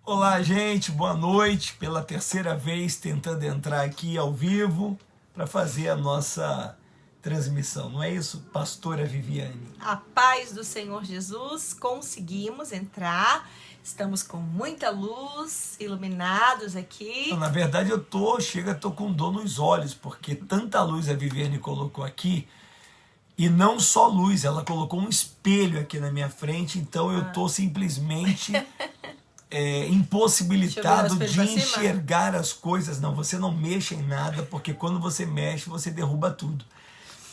Olá, gente, boa noite. Pela terceira vez tentando entrar aqui ao vivo para fazer a nossa transmissão, não é isso, pastora Viviane? A paz do Senhor Jesus, conseguimos entrar, estamos com muita luz, iluminados aqui. Não, na verdade eu tô com dor nos olhos, porque tanta luz a Viviane colocou aqui, e não só luz, ela colocou um espelho aqui na minha frente, então eu tô simplesmente impossibilitado de enxergar as coisas. Não, você não mexa em nada, porque quando você mexe, você derruba tudo.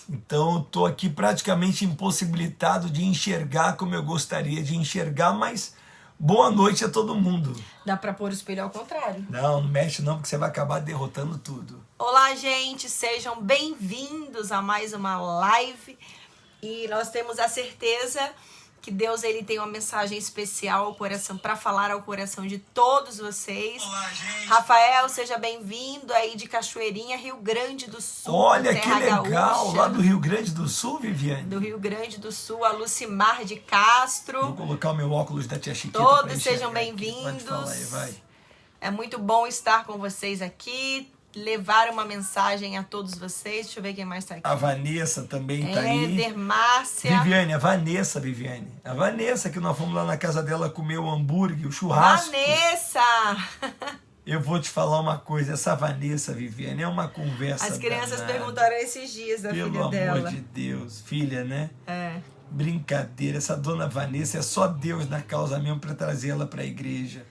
Então eu tô aqui praticamente impossibilitado de enxergar como eu gostaria de enxergar, mas boa noite a todo mundo. Dá pra pôr o espelho ao contrário. Não, não mexe não, porque você vai acabar derrotando tudo. Olá, gente, sejam bem-vindos a mais uma live. E nós temos a certeza que Deus ele tem uma mensagem especial ao coração para falar ao coração de todos vocês. Olá, gente. Rafael, seja bem-vindo aí de Cachoeirinha, Rio Grande do Sul. Olha que legal, Gaúcha, lá do Rio Grande do Sul, Viviane. do Rio Grande do Sul, a Lucimar de Castro. Vou colocar o meu óculos da tia Chiquita. Todos sejam bem-vindos. Pode falar aí, vai. É muito bom estar com vocês aqui, levar uma mensagem a todos vocês. Deixa eu ver quem mais está aqui. A Vanessa também tá aí. Éder, Márcia. Viviane, a Vanessa, Viviane. A Vanessa, que nós fomos lá na casa dela comer o hambúrguer, o churrasco. Vanessa! Eu vou te falar uma coisa, essa Vanessa, Viviane, é uma conversa As crianças danada. perguntaram esses dias da Pelo filha dela. amor de Deus, filha, né? É. Brincadeira, essa dona Vanessa é só Deus na causa mesmo para trazê-la para a igreja.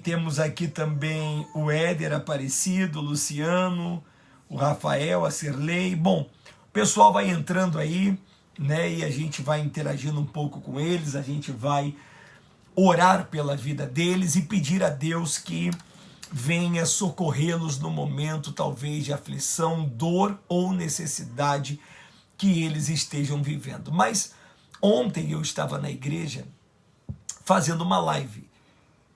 Temos aqui também o Éder Aparecido, o Luciano, o Rafael, a Cirlei. Bom, o pessoal vai entrando aí, né? E a gente vai interagindo um pouco com eles, a gente vai orar pela vida deles e pedir a Deus que venha socorrê-los no momento talvez de aflição, dor ou necessidade que eles estejam vivendo. Mas ontem eu estava na igreja fazendo uma live.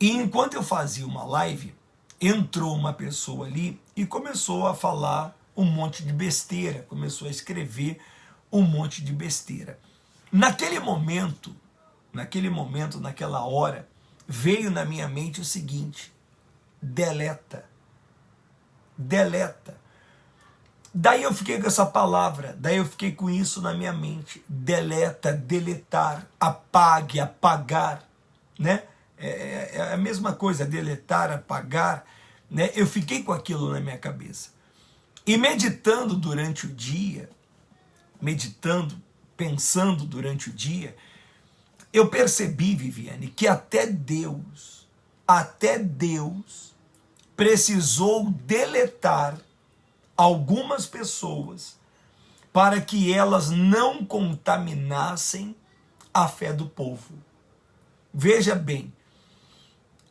E enquanto eu fazia uma live, entrou uma pessoa ali e começou a falar um monte de besteira, começou a escrever um monte de besteira. Naquele momento, naquela hora, veio na minha mente o seguinte: deleta. Deleta. Daí eu fiquei com essa palavra, daí eu fiquei com isso na minha mente. Deleta, deletar, apague, apagar, né? É a mesma coisa, deletar, apagar, né? Eu fiquei com aquilo na minha cabeça. E meditando durante o dia, pensando durante o dia, eu percebi, Viviane, que até Deus precisou deletar algumas pessoas para que elas não contaminassem a fé do povo. Veja bem,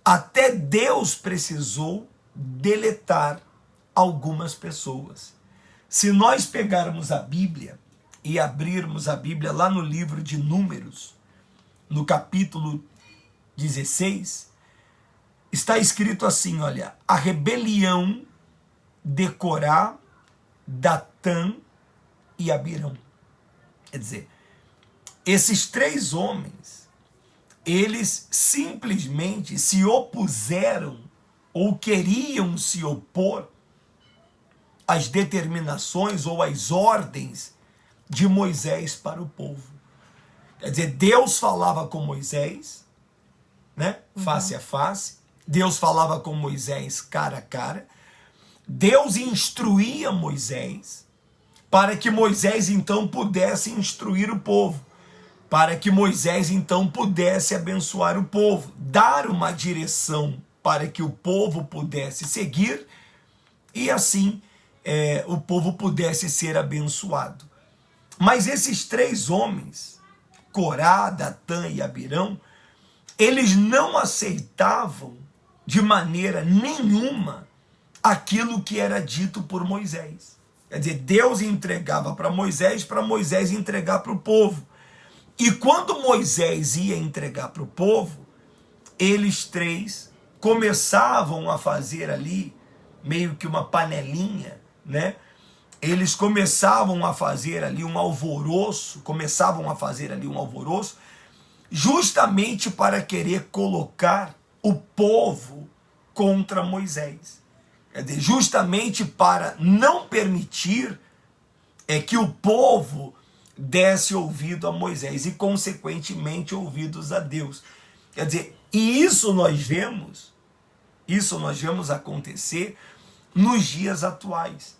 até Deus precisou deletar algumas pessoas. Se nós pegarmos a Bíblia e abrirmos a Bíblia lá no livro de Números, no capítulo 16, está escrito assim, olha: a rebelião de Corá, Datã e Abirão. Quer dizer, esses três homens, eles simplesmente se opuseram ou queriam se opor às determinações ou às ordens de Moisés para o povo. Quer dizer, Deus falava com Moisés, né? Face a face. Deus falava com Moisés cara a cara. Deus instruía Moisés para que Moisés então pudesse instruir o povo, para que Moisés então pudesse abençoar o povo, dar uma direção para que o povo pudesse seguir e assim o povo pudesse ser abençoado. Mas esses três homens, Corá, Datã e Abirão, eles não aceitavam de maneira nenhuma aquilo que era dito por Moisés. Quer dizer, Deus entregava para Moisés entregar para o povo. E quando Moisés ia entregar para o povo, eles três começavam a fazer ali meio que uma panelinha, né? Eles começavam a fazer ali um alvoroço, justamente para querer colocar o povo contra Moisés. Quer dizer, justamente para não permitir que o povo desse ouvido a Moisés e, consequentemente, ouvidos a Deus. Quer dizer, e isso nós vemos acontecer nos dias atuais,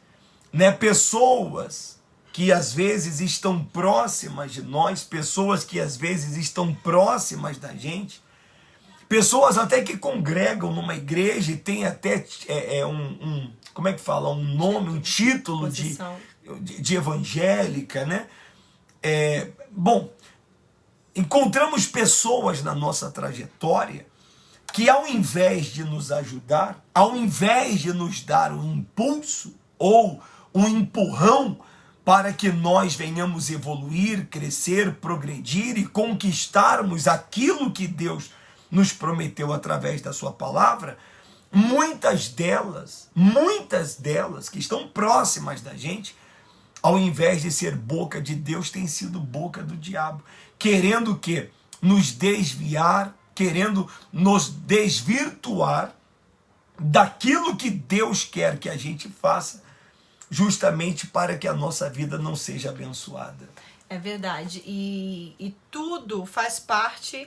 né? Pessoas que às vezes estão próximas de nós, pessoas que às vezes estão próximas da gente, pessoas até que congregam numa igreja e tem até como é que fala? Um nome, um título de evangélica, né? Bom, encontramos pessoas na nossa trajetória que, ao invés de nos ajudar, ao invés de nos dar um impulso ou um empurrão para que nós venhamos evoluir, crescer, progredir e conquistarmos aquilo que Deus nos prometeu através da sua palavra, muitas delas que estão próximas da gente, ao invés de ser boca de Deus, tem sido boca do diabo, querendo o quê? Nos desviar, querendo nos desvirtuar daquilo que Deus quer que a gente faça, justamente para que a nossa vida não seja abençoada. É verdade. E tudo faz parte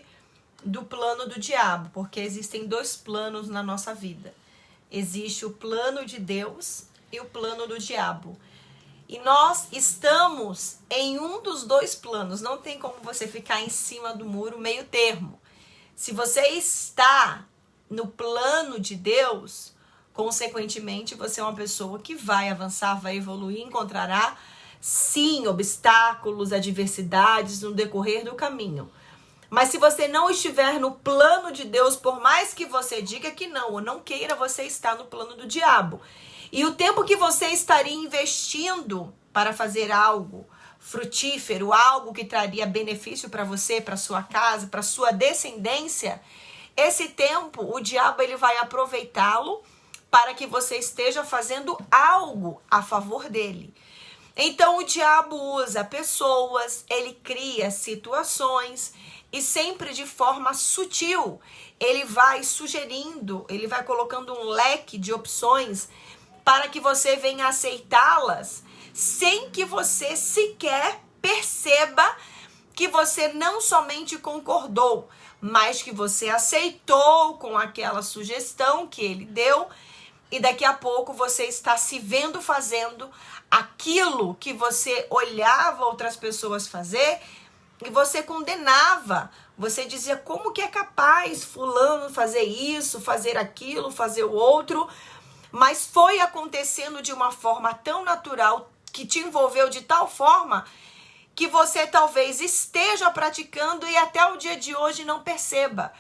do plano do diabo, porque existem dois planos na nossa vida. Existe o plano de Deus e o plano do diabo. E nós estamos em um dos dois planos. Não tem como você ficar em cima do muro meio termo. Se você está no plano de Deus, consequentemente, você é uma pessoa que vai avançar, vai evoluir, encontrará, sim, obstáculos, adversidades no decorrer do caminho. Mas se você não estiver no plano de Deus, por mais que você diga que não, ou não queira, você está no plano do diabo. E o tempo que você estaria investindo para fazer algo frutífero, algo que traria benefício para você, para sua casa, para sua descendência, esse tempo o diabo ele vai aproveitá-lo para que você esteja fazendo algo a favor dele. Então o diabo usa pessoas, ele cria situações e sempre de forma sutil. Ele vai sugerindo, ele vai colocando um leque de opções para que você venha aceitá-las sem que você sequer perceba que você não somente concordou, mas que você aceitou com aquela sugestão que ele deu. E daqui a pouco você está se vendo fazendo aquilo que você olhava outras pessoas fazer e você condenava. Você dizia, como que é capaz fulano fazer isso, fazer aquilo, fazer o outro? Mas foi acontecendo de uma forma tão natural, que te envolveu de tal forma, que você talvez esteja praticando e até o dia de hoje não perceba.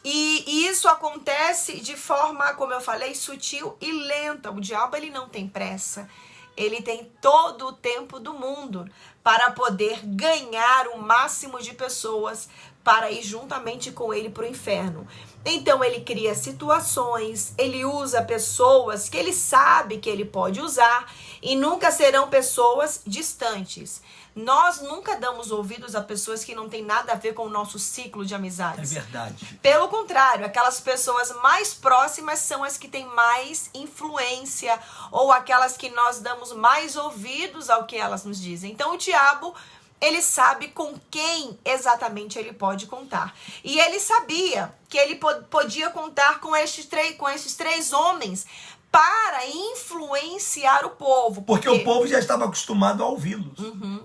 E isso acontece de forma, como eu falei, sutil e lenta. O diabo ele não tem pressa. Ele tem todo o tempo do mundo para poder ganhar o máximo de pessoas para ir juntamente com ele para o inferno. Então ele cria situações, ele usa pessoas que ele sabe que ele pode usar e nunca serão pessoas distantes. Nós nunca damos ouvidos a pessoas que não têm nada a ver com o nosso ciclo de amizades. É verdade. Pelo contrário, aquelas pessoas mais próximas são as que têm mais influência ou aquelas que nós damos mais ouvidos ao que elas nos dizem. Então o diabo, ele sabe com quem exatamente ele pode contar. E ele sabia que ele podia contar com esses três homens para influenciar o povo. Porque o povo já estava acostumado a ouvi-los.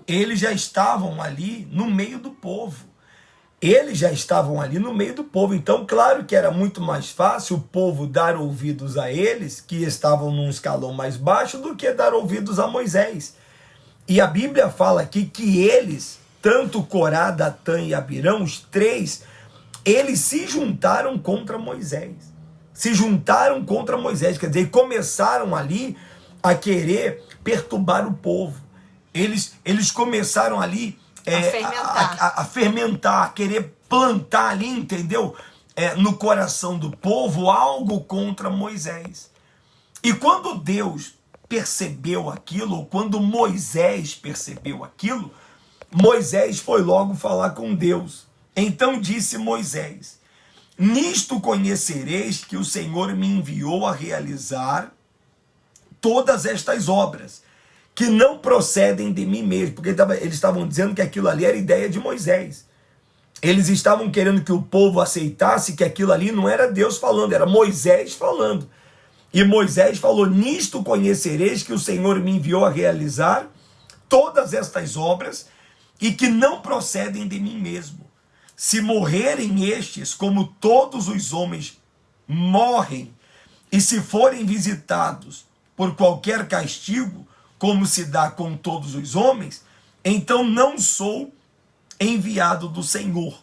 Eles já estavam ali no meio do povo. Então, claro que era muito mais fácil o povo dar ouvidos a eles, que estavam num escalão mais baixo, do que dar ouvidos a Moisés. E a Bíblia fala aqui que eles, tanto Corá, Datã e Abirão, os três, eles se juntaram contra Moisés. Quer dizer, começaram ali a querer perturbar o povo. Eles começaram ali a fermentar, a querer plantar ali, entendeu? No coração do povo algo contra Moisés. E quando Deus percebeu aquilo, ou quando Moisés percebeu aquilo, Moisés foi logo falar com Deus. Então disse Moisés: nisto conhecereis que o Senhor me enviou a realizar todas estas obras, que não procedem de mim mesmo. Porque eles estavam dizendo que aquilo ali era ideia de Moisés. Eles estavam querendo que o povo aceitasse que aquilo ali não era Deus falando, era Moisés falando. E Moisés falou, nisto conhecereis que o Senhor me enviou a realizar todas estas obras e que não procedem de mim mesmo. Se morrerem estes, como todos os homens morrem, e se forem visitados por qualquer castigo, como se dá com todos os homens, então não sou enviado do Senhor.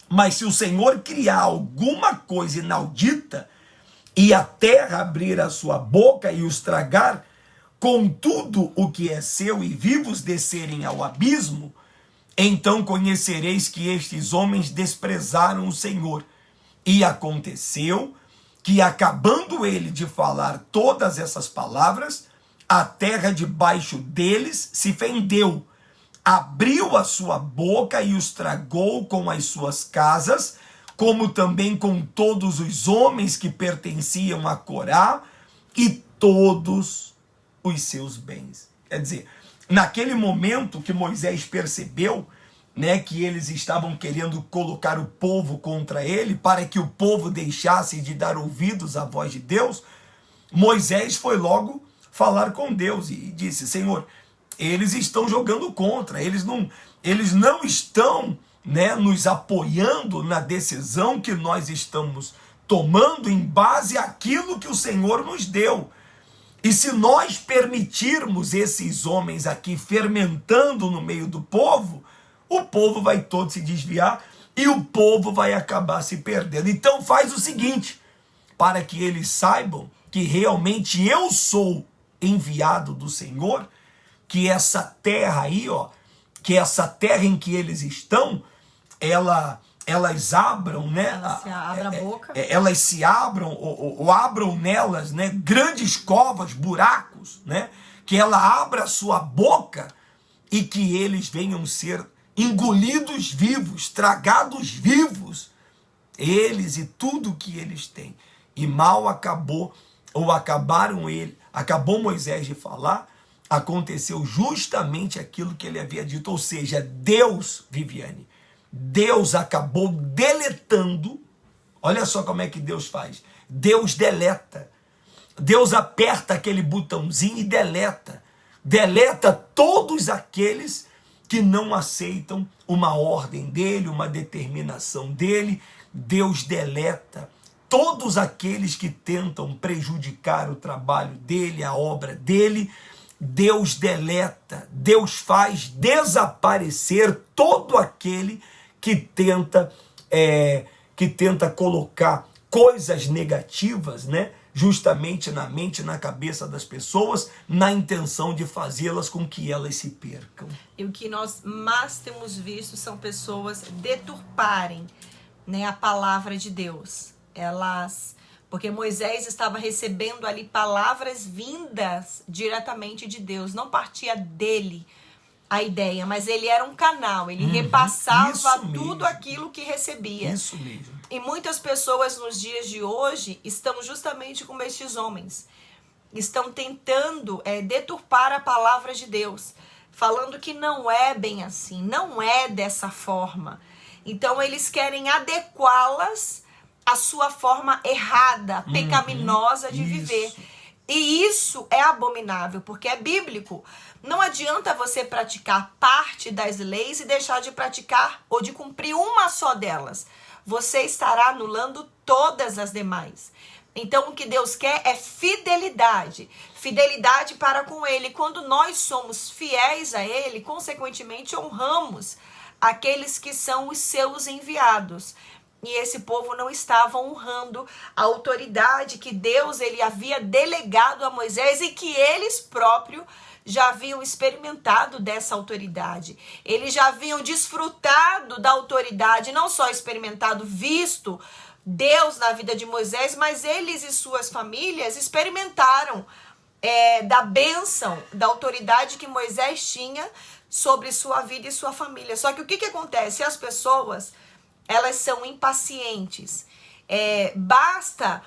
Mas se o Senhor criar alguma coisa inaudita, e a terra abrir a sua boca e os tragar, com tudo o que é seu, e vivos descerem ao abismo, então conhecereis que estes homens desprezaram o Senhor. E aconteceu que, acabando ele de falar todas essas palavras, a terra debaixo deles se fendeu, abriu a sua boca e os tragou com as suas casas, como também com todos os homens que pertenciam a Corá e todos os seus bens. Quer dizer, naquele momento que Moisés percebeu, né, que eles estavam querendo colocar o povo contra ele, para que o povo deixasse de dar ouvidos à voz de Deus, Moisés foi logo falar com Deus e disse, Senhor, eles estão jogando contra, eles não estão, né, nos apoiando na decisão que nós estamos tomando em base àquilo que o Senhor nos deu. E se nós permitirmos esses homens aqui fermentando no meio do povo, o povo vai todo se desviar e o povo vai acabar se perdendo. Então faz o seguinte, para que eles saibam que realmente eu sou enviado do Senhor, que essa terra aí, que essa terra em que eles estão, elas abram, né? Abra a boca. Elas se abram, ou abram nelas, né? Grandes covas, buracos, né? Que ela abra a sua boca e que eles venham ser engolidos vivos, tragados vivos, eles e tudo que eles têm. E mal acabou, ou acabou Moisés de falar, aconteceu justamente aquilo que ele havia dito, ou seja, Deus, Viviane, Deus acabou deletando. Olha só como é que Deus faz. Deus deleta. Deus aperta aquele botãozinho e deleta. Deleta todos aqueles que não aceitam uma ordem dele, uma determinação dele. Deus deleta todos aqueles que tentam prejudicar o trabalho dele, a obra dele. Deus deleta, Deus faz desaparecer todo aquele que tenta colocar coisas negativas, né, justamente na mente, na cabeça das pessoas, na intenção de fazê-las com que elas se percam. E o que nós mais temos visto são pessoas deturparem, né, a palavra de Deus. Porque Moisés estava recebendo ali palavras vindas diretamente de Deus, não partia dele a ideia, mas ele era um canal, ele repassava tudo aquilo que recebia. Isso mesmo. E muitas pessoas nos dias de hoje estão justamente como estes homens, estão tentando deturpar a palavra de Deus, falando que não é bem assim, não é dessa forma. Então eles querem adequá-las à sua forma errada, pecaminosa de viver. E isso é abominável, porque é bíblico. Não adianta você praticar parte das leis e deixar de praticar ou de cumprir uma só delas. Você estará anulando todas as demais. Então, o que Deus quer é fidelidade. Fidelidade para com Ele. Quando nós somos fiéis a Ele, consequentemente honramos aqueles que são os seus enviados. E esse povo não estava honrando a autoridade que Deus ele havia delegado a Moisés e que eles próprios já haviam experimentado dessa autoridade. Eles já haviam desfrutado da autoridade, não só experimentado, visto Deus na vida de Moisés, mas eles e suas famílias experimentaram da bênção, da autoridade que Moisés tinha sobre sua vida e sua família. Só que o que acontece? As pessoas elas são impacientes. Basta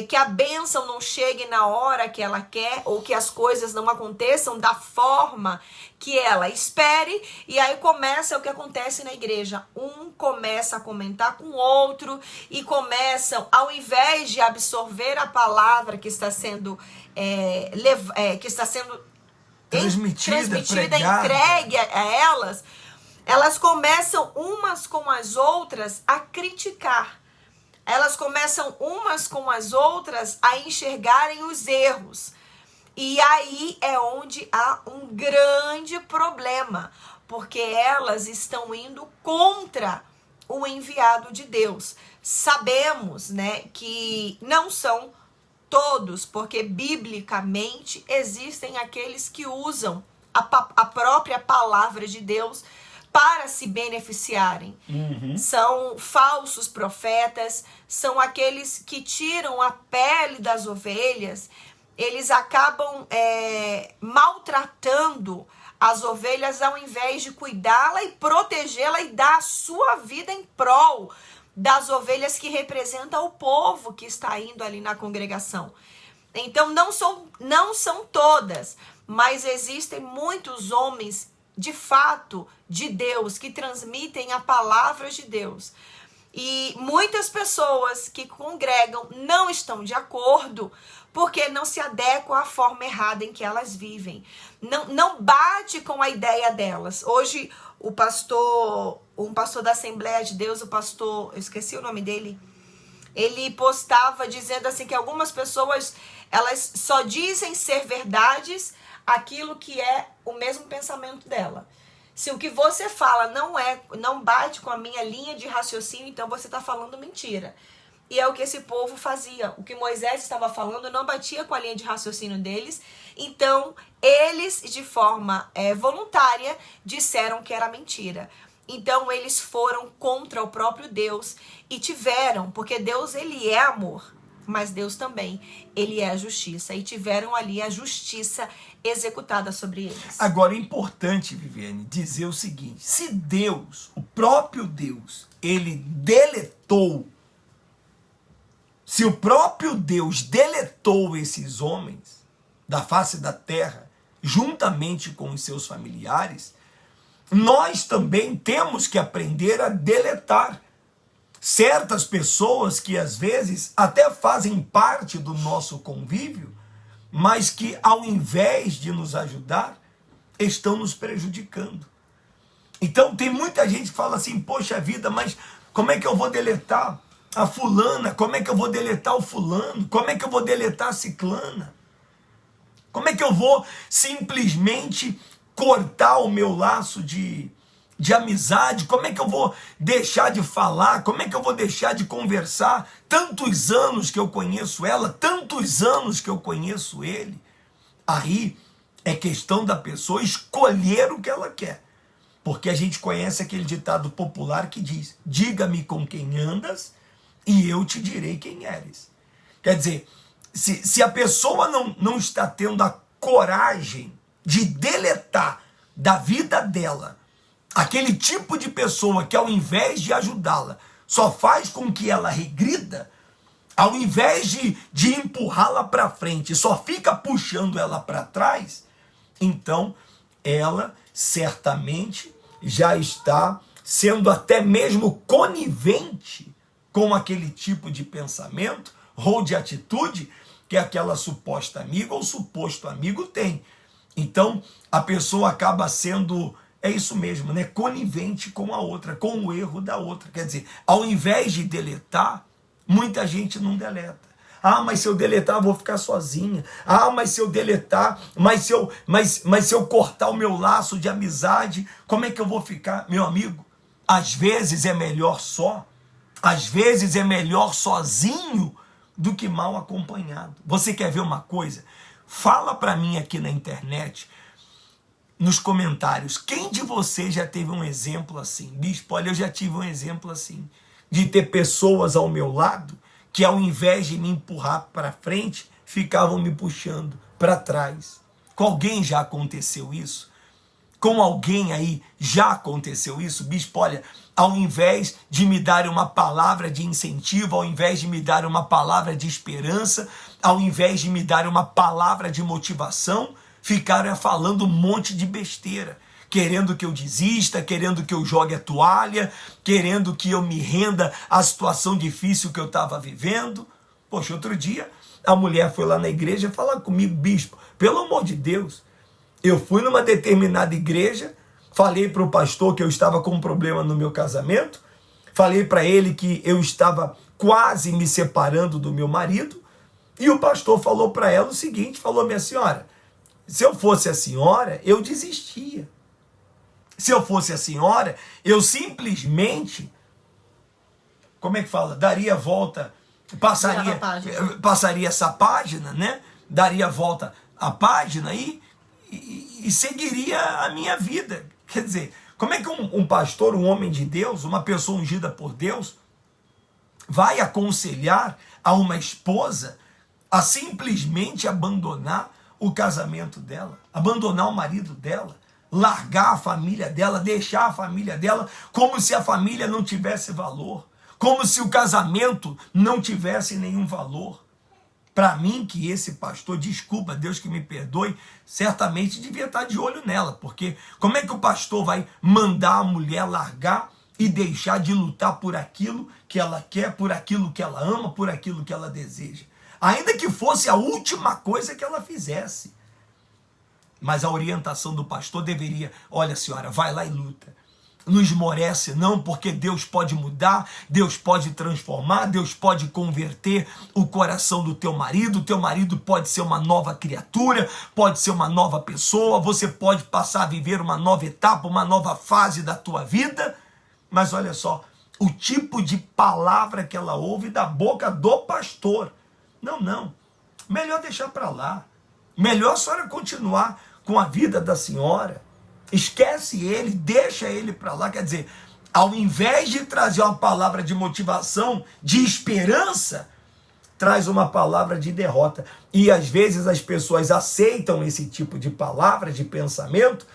que a bênção não chegue na hora que ela quer, ou que as coisas não aconteçam da forma que ela espere, e aí começa o que acontece na igreja. Um começa a comentar com o outro, e começam, ao invés de absorver a palavra que está sendo transmitida, entregue a elas, elas começam umas com as outras a criticar. Elas começam umas com as outras a enxergarem os erros. E aí é onde há um grande problema, porque elas estão indo contra o enviado de Deus. Sabemos, né, que não são todos, porque biblicamente existem aqueles que usam a própria palavra de Deus para se beneficiarem. São falsos profetas, são aqueles que tiram a pele das ovelhas. Eles acabam maltratando as ovelhas ao invés de cuidá-la e protegê-la e dar a sua vida em prol das ovelhas que representam o povo que está indo ali na congregação. Então não são todas, mas existem muitos homens de fato de Deus, que transmitem a palavra de Deus. E muitas pessoas que congregam não estão de acordo, porque não se adequam à forma errada em que elas vivem. Não bate com a ideia delas. Hoje, um pastor da Assembleia de Deus, eu esqueci o nome dele, ele postava dizendo assim que algumas pessoas, elas só dizem ser verdades aquilo que é o mesmo pensamento dela. Se o que você fala não bate com a minha linha de raciocínio, então você está falando mentira. E é o que esse povo fazia. O que Moisés estava falando não batia com a linha de raciocínio deles. Então, eles, de forma voluntária, disseram que era mentira. Então, eles foram contra o próprio Deus e tiveram, porque Deus, ele é amor, mas Deus também, ele é a justiça. E tiveram ali a justiça executada sobre eles. Agora é importante, Viviane, dizer o seguinte: se Deus, o próprio Deus, ele deletou, se o próprio Deus deletou esses homens da face da terra, juntamente com os seus familiares, nós também temos que aprender a deletar certas pessoas que às vezes até fazem parte do nosso convívio, mas que ao invés de nos ajudar, estão nos prejudicando. Então tem muita gente que fala assim: poxa vida, mas como é que eu vou deletar a fulana? Como é que eu vou deletar o fulano? Como é que eu vou deletar a ciclana? Como é que eu vou simplesmente cortar o meu laço de amizade? Como é que eu vou deixar de falar? Como é que eu vou deixar de conversar? Tantos anos que eu conheço ela, tantos anos que eu conheço ele. Aí é questão da pessoa escolher o que ela quer. Porque a gente conhece aquele ditado popular que diz: diga-me com quem andas e eu te direi quem eres. Quer dizer, se a pessoa não está tendo a coragem de deletar da vida dela aquele tipo de pessoa que, ao invés de ajudá-la, só faz com que ela regrida, ao invés de empurrá-la para frente, só fica puxando ela para trás, então ela certamente já está sendo até mesmo conivente com aquele tipo de pensamento ou de atitude que aquela suposta amiga ou suposto amigo tem. Então a pessoa acaba sendo, é isso mesmo, né, conivente com a outra, com o erro da outra. Quer dizer, ao invés de deletar, muita gente não deleta. Ah, mas se eu deletar eu vou ficar sozinha. Ah, mas se eu deletar, mas se eu cortar o meu laço de amizade, como é que eu vou ficar? Meu amigo, às vezes é melhor só, às vezes é melhor sozinho do que mal acompanhado. Você quer ver uma coisa? Fala para mim aqui na internet, nos comentários, quem de vocês já teve um exemplo assim? Bispo, olha, eu já tive um exemplo assim, de ter pessoas ao meu lado que, ao invés de me empurrar para frente, ficavam me puxando para trás. Com alguém já aconteceu isso? Com alguém aí já aconteceu isso? Bispo, olha, ao invés de me dar uma palavra de incentivo, ao invés de me dar uma palavra de esperança, ao invés de me dar uma palavra de motivação, ficaram falando um monte de besteira, querendo que eu desista, querendo que eu jogue a toalha, querendo que eu me renda à situação difícil que eu estava vivendo. Poxa, outro dia a mulher foi lá na igreja falar comigo: bispo, pelo amor de Deus, eu fui numa determinada igreja, falei para o pastor que eu estava com um problema no meu casamento, falei para ele que eu estava quase me separando do meu marido, e o pastor falou para ela o seguinte, falou: minha senhora, se eu fosse a senhora, eu desistia. Se eu fosse a senhora, eu simplesmente, como é que fala? Daria a volta, passaria essa página, né? Daria a volta à página e seguiria a minha vida. Quer dizer, como é que um pastor, um homem de Deus, uma pessoa ungida por Deus, vai aconselhar a uma esposa a simplesmente abandonar o casamento dela, abandonar o marido dela, largar a família dela, deixar a família dela, como se a família não tivesse valor, como se o casamento não tivesse nenhum valor? Para mim, que esse pastor, desculpa, Deus que me perdoe, certamente devia estar de olho nela, porque como é que o pastor vai mandar a mulher largar e deixar de lutar por aquilo que ela quer, por aquilo que ela ama, por aquilo que ela deseja? Ainda que fosse a última coisa que ela fizesse. Mas a orientação do pastor deveria: olha, senhora, vai lá e luta. Não esmorece não, porque Deus pode mudar, Deus pode transformar, Deus pode converter o coração do teu marido pode ser uma nova criatura, pode ser uma nova pessoa, você pode passar a viver uma nova etapa, uma nova fase da tua vida. Mas olha só, o tipo de palavra que ela ouve da boca do pastor. Não, melhor deixar para lá. Melhor a senhora continuar com a vida da senhora. Esquece ele, deixa ele para lá. Quer dizer, ao invés de trazer uma palavra de motivação, de esperança, traz uma palavra de derrota. E às vezes as pessoas aceitam esse tipo de palavra, de pensamento,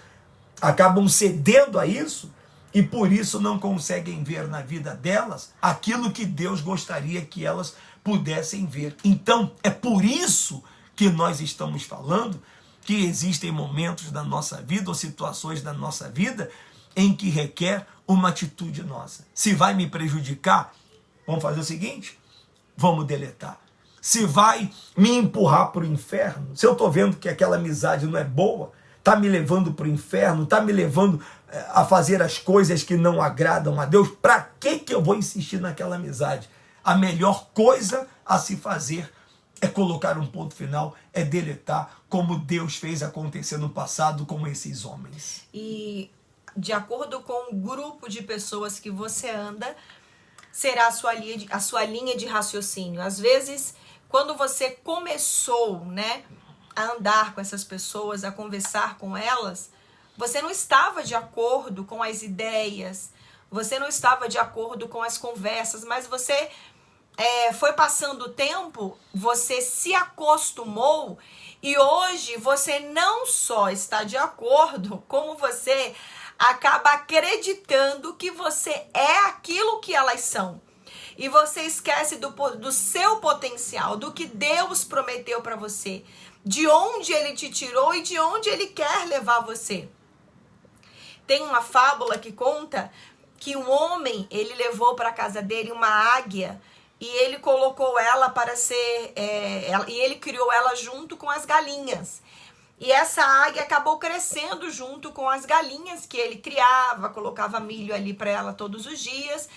acabam cedendo a isso, e por isso não conseguem ver na vida delas aquilo que Deus gostaria que elas pudessem ver. Então, é por isso que nós estamos falando que existem momentos da nossa vida ou situações da nossa vida em que requer uma atitude nossa. Se vai me prejudicar, vamos fazer o seguinte: vamos deletar. Se vai me empurrar para o inferno, se eu estou vendo que aquela amizade não é boa, está me levando para o inferno, está me levando a fazer as coisas que não agradam a Deus, para que eu vou insistir naquela amizade? A melhor coisa a se fazer é colocar um ponto final, é deletar, como Deus fez acontecer no passado com esses homens. E de acordo com o grupo de pessoas que você anda, será a sua linha de raciocínio. Às vezes, quando você começou, né, a andar com essas pessoas, a conversar com elas, você não estava de acordo com as ideias, você não estava de acordo com as conversas, mas você foi passando o tempo, você se acostumou e hoje você não só está de acordo, como você acaba acreditando que você é aquilo que elas são. E você esquece do seu potencial, do que Deus prometeu para você, de onde Ele te tirou e de onde Ele quer levar você. Tem uma fábula que conta que um homem, ele levou para a casa dele uma águia e ele colocou ela para ser, e ele criou ela junto com as galinhas. E essa águia acabou crescendo junto com as galinhas que ele criava, colocava milho ali para ela todos os dias.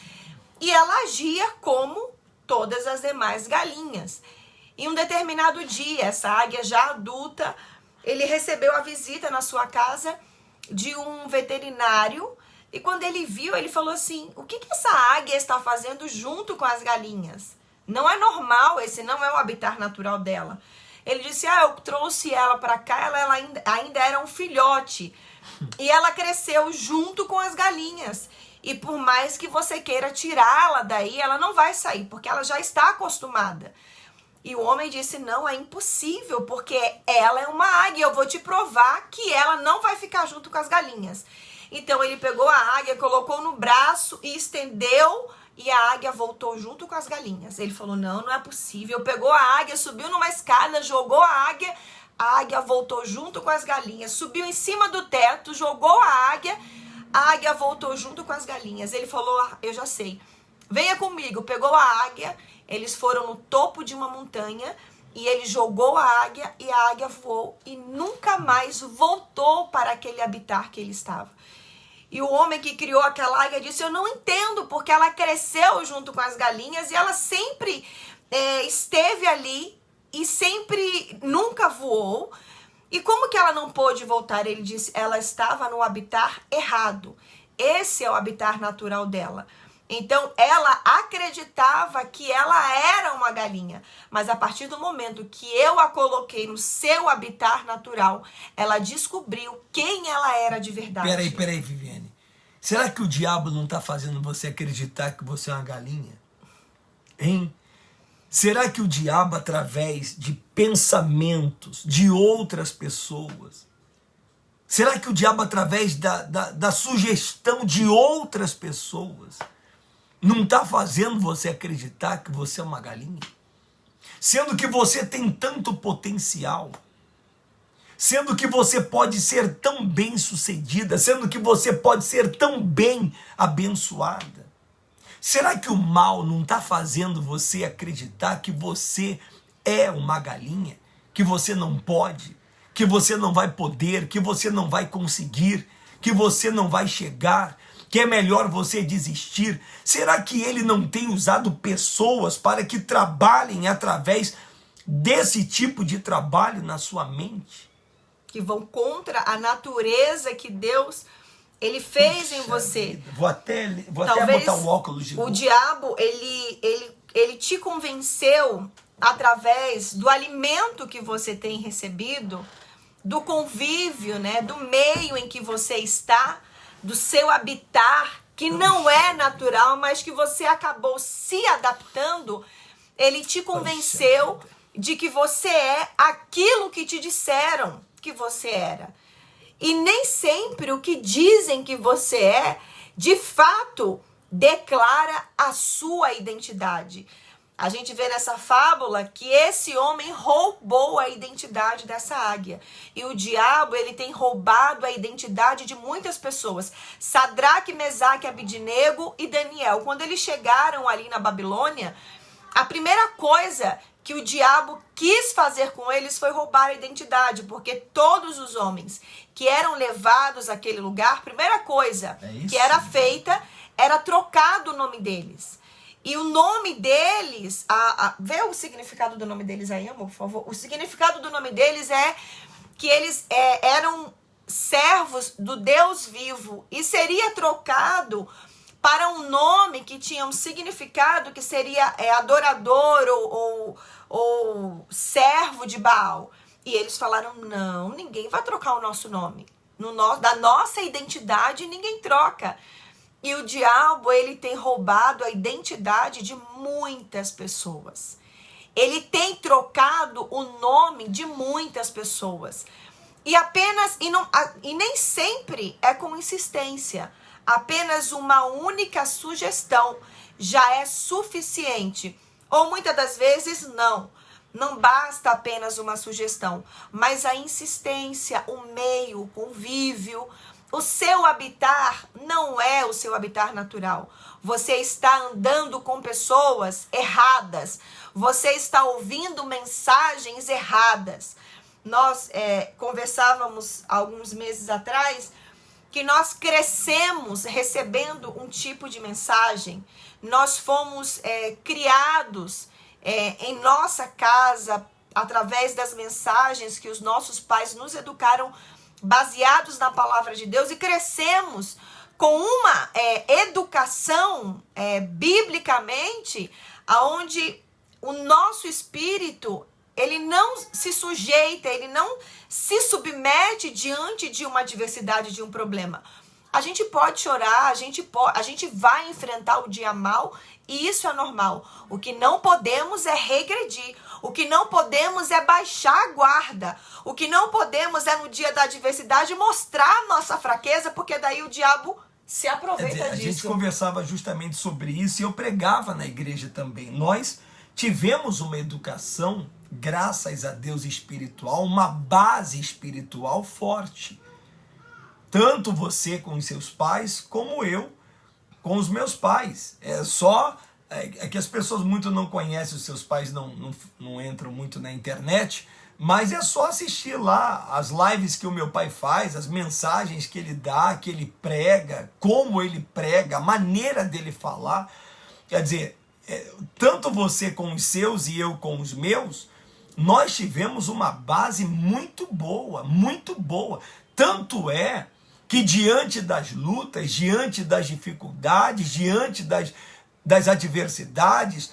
E ela agia como todas as demais galinhas. Em um determinado dia, essa águia já adulta, ele recebeu a visita na sua casa de um veterinário. E quando ele viu, ele falou assim: o que essa águia está fazendo junto com as galinhas? Não é normal, esse não é o habitat natural dela. Ele disse: eu trouxe ela para cá, ela ainda era um filhote. E ela cresceu junto com as galinhas. E por mais que você queira tirá-la daí, ela não vai sair, porque ela já está acostumada. E o homem disse, não, é impossível, porque ela é uma águia, eu vou te provar que ela não vai ficar junto com as galinhas. Então ele pegou a águia, colocou no braço e estendeu, e a águia voltou junto com as galinhas. Ele falou, não é possível. Pegou a águia, subiu numa escada, jogou a águia voltou junto com as galinhas. Subiu em cima do teto, jogou a águia voltou junto com as galinhas. Ele falou, eu já sei, venha comigo. Pegou a águia, eles foram no topo de uma montanha, e ele jogou a águia, e a águia voou, e nunca mais voltou para aquele habitat que ele estava. E o homem que criou aquela águia disse, eu não entendo, porque ela cresceu junto com as galinhas, e ela sempre esteve ali, e sempre, nunca voou. E como que ela não pôde voltar? Ele disse, ela estava no habitat errado. Esse é o habitat natural dela. Então, ela acreditava que ela era uma galinha. Mas a partir do momento que eu a coloquei no seu habitat natural, ela descobriu quem ela era de verdade. Peraí, Viviane. Será que o diabo não está fazendo você acreditar que você é uma galinha? Hein? Será que o diabo, através de pensamentos de outras pessoas, será que o diabo, através da sugestão de outras pessoas, não está fazendo você acreditar que você é uma galinha? Sendo que você tem tanto potencial, sendo que você pode ser tão bem sucedida, sendo que você pode ser tão bem abençoada. Será que o mal não está fazendo você acreditar que você é uma galinha? Que você não pode? Que você não vai poder? Que você não vai conseguir? Que você não vai chegar? Que é melhor você desistir? Será que ele não tem usado pessoas para que trabalhem através desse tipo de trabalho na sua mente? Que vão contra a natureza que Deus... Ele fez em você. Vida. Vou até botar o óculos de novo. O diabo, ele te convenceu através do alimento que você tem recebido, do convívio, né, do meio em que você está, do seu habitat, que não é natural, mas que você acabou se adaptando. Ele te convenceu de que você é aquilo que te disseram que você era. E nem sempre o que dizem que você é, de fato, declara a sua identidade. A gente vê nessa fábula que esse homem roubou a identidade dessa águia. E o diabo, ele tem roubado a identidade de muitas pessoas. Sadraque, Mesaque, Abidnego e Daniel. Quando eles chegaram ali na Babilônia, a primeira coisa que o diabo quis fazer com eles foi roubar a identidade, porque todos os homens que eram levados àquele lugar, primeira coisa que era feita era trocado o nome deles. E o nome deles, vê o significado do nome deles aí, amor, por favor. O significado do nome deles é que eles eram servos do Deus vivo e seria trocado para um nome que tinha um significado que seria adorador ou servo de Baal. E eles falaram, não, ninguém vai trocar o nosso nome. Da nossa identidade, ninguém troca. E o diabo, ele tem roubado a identidade de muitas pessoas. Ele tem trocado o nome de muitas pessoas. E nem sempre é com insistência. Apenas uma única sugestão já é suficiente. Ou muitas das vezes não. Não basta apenas uma sugestão, mas a insistência, o meio, o convívio. O seu habitat não é o seu habitat natural. Você está andando com pessoas erradas. Você está ouvindo mensagens erradas. Nós conversávamos alguns meses atrás que nós crescemos recebendo um tipo de mensagem. Nós fomos criados em nossa casa através das mensagens que os nossos pais nos educaram baseados na palavra de Deus e crescemos com uma educação biblicamente aonde o nosso espírito ele não se sujeita, ele não se submete diante de uma adversidade, de um problema. A gente pode chorar, a gente vai enfrentar o dia mal e isso é normal. O que não podemos é regredir. O que não podemos é baixar a guarda. O que não podemos é no dia da adversidade mostrar a nossa fraqueza, porque daí o diabo se aproveita A disso. gente conversava justamente sobre isso e eu pregava na igreja também. Nós tivemos uma educação, graças a Deus, espiritual, uma base espiritual forte. Tanto você com os seus pais, como eu com os meus pais. É que as pessoas muito não conhecem, os seus pais não entram muito na internet, mas é só assistir lá as lives que o meu pai faz, as mensagens que ele dá, que ele prega, como ele prega, a maneira dele falar. Quer dizer, tanto você com os seus e eu com os meus, nós tivemos uma base muito boa, muito boa. Tanto é que diante das lutas, diante das dificuldades, diante das adversidades,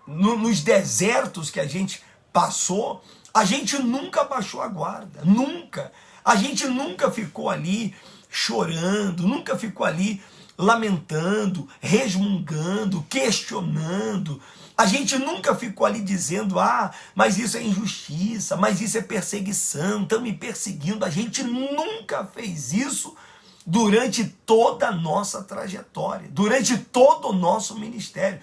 nos desertos que a gente passou, a gente nunca baixou a guarda, nunca. A gente nunca ficou ali chorando, nunca ficou ali lamentando, resmungando, questionando. A gente nunca ficou ali dizendo, mas isso é injustiça, mas isso é perseguição, estão me perseguindo. A gente nunca fez isso durante toda a nossa trajetória, durante todo o nosso ministério.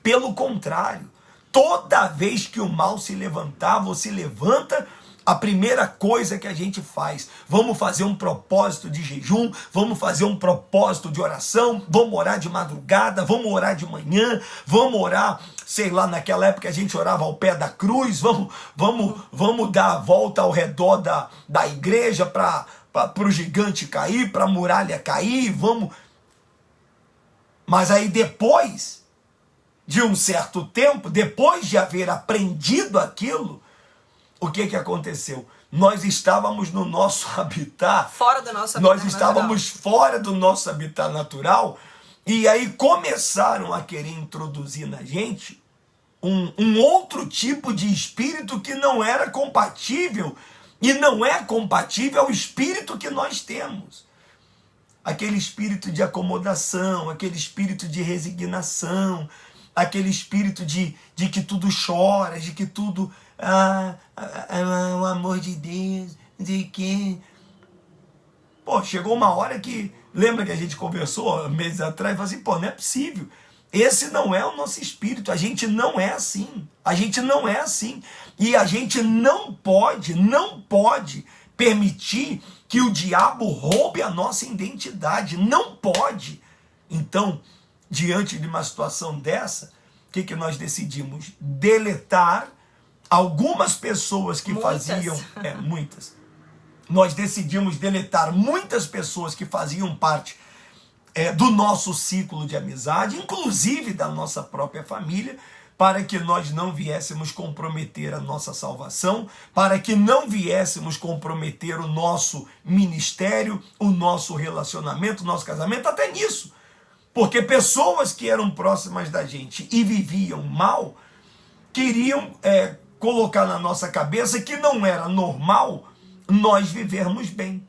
Pelo contrário, toda vez que o mal se levantava ou se levanta, a primeira coisa que a gente faz, vamos fazer um propósito de jejum, vamos fazer um propósito de oração, vamos orar de madrugada, vamos orar de manhã, vamos orar, sei lá, naquela época a gente orava ao pé da cruz, vamos dar a volta ao redor da igreja para o gigante cair, para a muralha cair, vamos. Mas aí depois de um certo tempo, depois de haver aprendido aquilo, o que aconteceu? Nós estávamos no nosso habitat. Fora do nosso habitat Nós estávamos fora do nosso habitat natural. E aí começaram a querer introduzir na gente um outro tipo de espírito que não era compatível. E não é compatível ao espírito que nós temos. Aquele espírito de acomodação, aquele espírito de resignação, aquele espírito de que tudo chora, de que tudo... o amor de Deus, não sei o quê. Pô, chegou uma hora que... Lembra que a gente conversou meses atrás e falou assim, não é possível. Esse não é o nosso espírito. A gente não é assim. A gente não é assim. E a gente não pode permitir que o diabo roube a nossa identidade. Não pode. Então, diante de uma situação dessa, o que nós decidimos? Deletar algumas pessoas que faziam... muitas. Nós decidimos deletar muitas pessoas que faziam parte do nosso ciclo de amizade, inclusive da nossa própria família, para que nós não viéssemos comprometer a nossa salvação, para que não viéssemos comprometer o nosso ministério, o nosso relacionamento, o nosso casamento, até nisso. Porque pessoas que eram próximas da gente e viviam mal, queriam colocar na nossa cabeça que não era normal nós vivermos bem.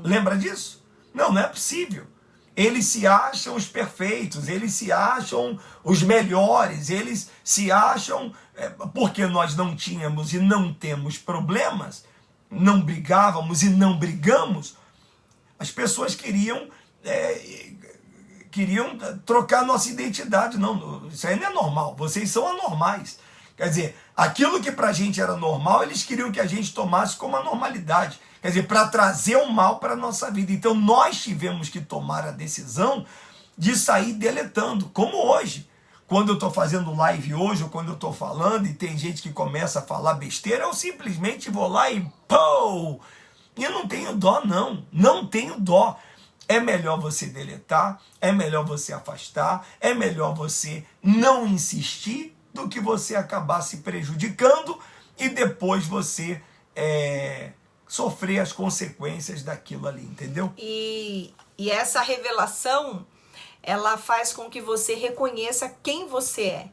Lembra disso? Não é possível. Eles se acham os perfeitos, eles se acham os melhores, eles se acham, porque nós não tínhamos e não temos problemas, não brigávamos e não brigamos, as pessoas queriam trocar nossa identidade. Não, isso aí não é normal, vocês são anormais. Quer dizer, aquilo que pra gente era normal, eles queriam que a gente tomasse como a normalidade. Quer dizer, para trazer o mal para a nossa vida. Então nós tivemos que tomar a decisão de sair deletando, como hoje. Quando eu estou fazendo live hoje, ou quando eu estou falando e tem gente que começa a falar besteira, eu simplesmente vou lá e pô! E eu não tenho dó, não. Não tenho dó. É melhor você deletar, é melhor você afastar, é melhor você não insistir do que você acabar se prejudicando e depois você sofrer as consequências daquilo ali, entendeu? E essa revelação, ela faz com que você reconheça quem você é.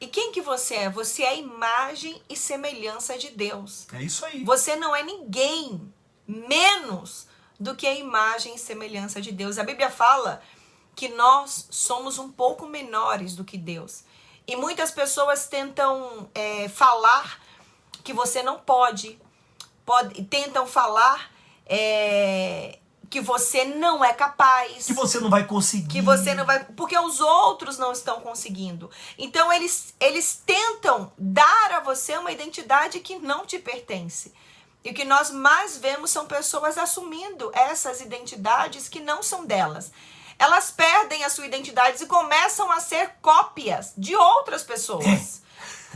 E quem que você é? Você é a imagem e semelhança de Deus. É isso aí. Você não é ninguém menos do que a imagem e semelhança de Deus. A Bíblia fala que nós somos um pouco menores do que Deus. E muitas pessoas tentam falar que você não pode, tentam falar que você não é capaz. Que você não vai conseguir. Que você não vai, porque os outros não estão conseguindo. Então eles tentam dar a você uma identidade que não te pertence. E o que nós mais vemos são pessoas assumindo essas identidades que não são delas. Elas perdem a sua identidade e começam a ser cópias de outras pessoas.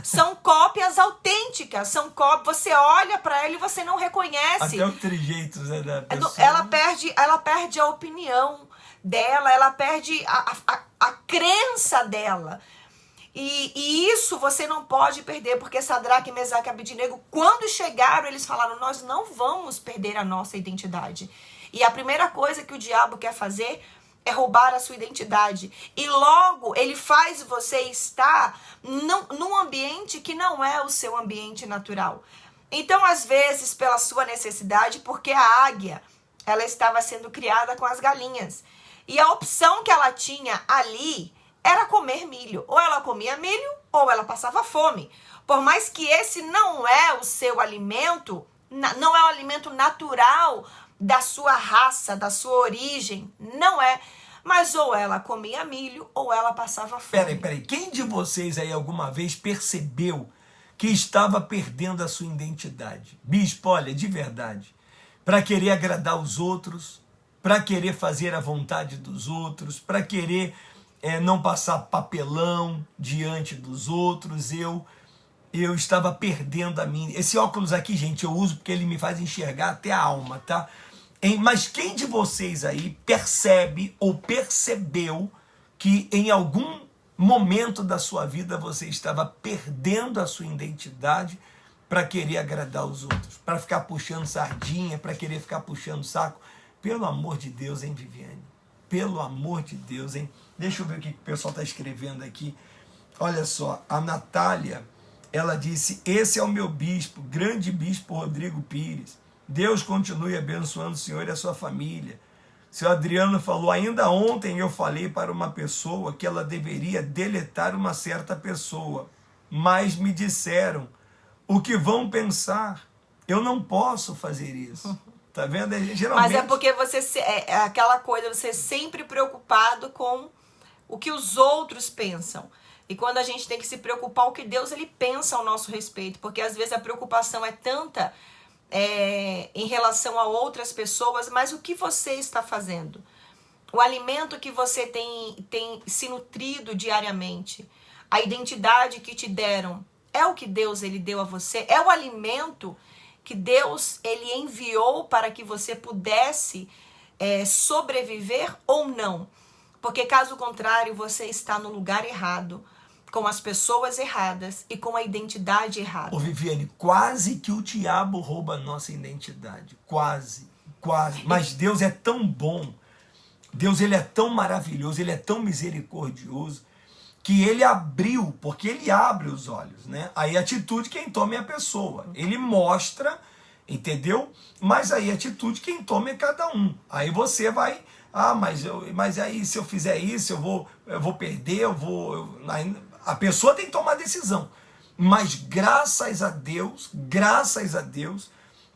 São cópias autênticas, você olha para ela e você não reconhece. Até os trejeitos, né, da pessoa. Ela perde a opinião dela, ela perde a crença dela. E isso você não pode perder, porque Sadraque, Mesaque e Abednego, quando chegaram, eles falaram, nós não vamos perder a nossa identidade. E a primeira coisa que o diabo quer fazer é roubar a sua identidade. E logo ele faz você estar num ambiente que não é o seu ambiente natural. Então, às vezes, pela sua necessidade, porque a águia, ela estava sendo criada com as galinhas. E a opção que ela tinha ali era comer milho. Ou ela comia milho, ou ela passava fome. Por mais que esse não é o seu alimento, não é o alimento natural da sua raça, da sua origem, não é. Mas ou ela comia milho, ou ela passava fome. Peraí. Quem de vocês aí alguma vez percebeu que estava perdendo a sua identidade? Bispo, olha, de verdade, para querer agradar os outros, para querer fazer a vontade dos outros, para querer não passar papelão diante dos outros, eu estava perdendo a minha... Esse óculos aqui, gente, eu uso porque ele me faz enxergar até a alma, tá? Mas quem de vocês aí percebe ou percebeu que em algum momento da sua vida você estava perdendo a sua identidade para querer agradar os outros, para ficar puxando sardinha, para querer ficar puxando saco? Pelo amor de Deus, hein, Viviane? Pelo amor de Deus, hein? Deixa eu ver o que o pessoal está escrevendo aqui. Olha só, a Natália, ela disse, esse é o meu bispo, grande bispo Rodrigo Pires. Deus continue abençoando o senhor e a sua família. O senhor Adriano falou, ainda ontem eu falei para uma pessoa que ela deveria deletar uma certa pessoa, mas me disseram, o que vão pensar? Eu não posso fazer isso. Tá vendo? Geralmente... Mas é porque você é aquela coisa, você é sempre preocupado com o que os outros pensam. E quando a gente tem que se preocupar, o que Deus ele pensa ao nosso respeito. Porque às vezes a preocupação é tanta em relação a outras pessoas, mas o que você está fazendo? O alimento que você tem se nutrido diariamente, a identidade que te deram, é o que Deus ele deu a você? É o alimento que Deus ele enviou para que você pudesse sobreviver ou não? Porque caso contrário, você está no lugar errado, com as pessoas erradas e com a identidade errada. Ô Viviane, quase que o diabo rouba a nossa identidade. Quase. Mas Deus é tão bom, Deus ele é tão maravilhoso, ele é tão misericordioso, que ele abriu, porque ele abre os olhos, né? Aí a atitude quem toma é a pessoa. Ele mostra, entendeu? Mas aí a atitude quem toma é cada um. Aí você vai, mas aí se eu fizer isso, eu vou perder, a pessoa tem que tomar decisão. Mas graças a Deus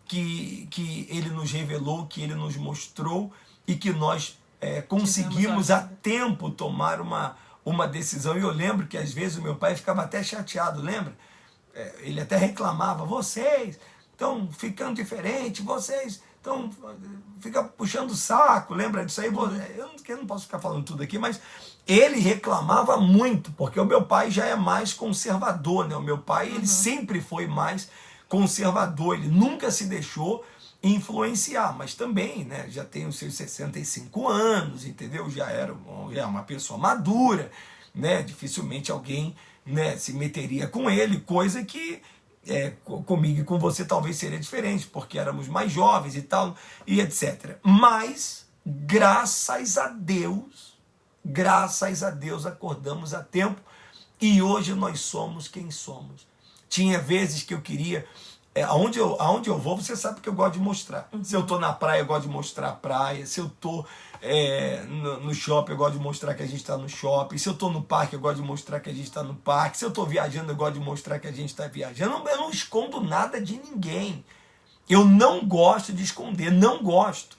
que ele nos revelou, que ele nos mostrou e que nós conseguimos a tempo tomar uma decisão. E eu lembro que às vezes o meu pai ficava até chateado, lembra? Ele até reclamava, vocês estão ficando diferentes, vocês estão puxando o saco, lembra disso aí? Eu não posso ficar falando tudo aqui, mas ele reclamava muito, porque o meu pai já é mais conservador, né? O meu pai, ele sempre foi mais conservador, ele nunca se deixou influenciar, mas também, né, já tem os seus 65 anos, entendeu? Já é uma pessoa madura, né? Dificilmente alguém, né, se meteria com ele, coisa que comigo e com você talvez seria diferente, porque éramos mais jovens e tal, e etc. Mas, graças a Deus acordamos a tempo e hoje nós somos quem somos. Tinha vezes que eu queria aonde eu vou, você sabe que eu gosto de mostrar. Se eu tô na praia, eu gosto de mostrar a praia. Se eu tô no shopping, eu gosto de mostrar que a gente está no shopping. Se eu tô no parque, eu gosto de mostrar que a gente está no parque. Se eu tô viajando, eu gosto de mostrar que a gente está viajando. Eu não escondo nada de ninguém. Eu não gosto de esconder, não gosto.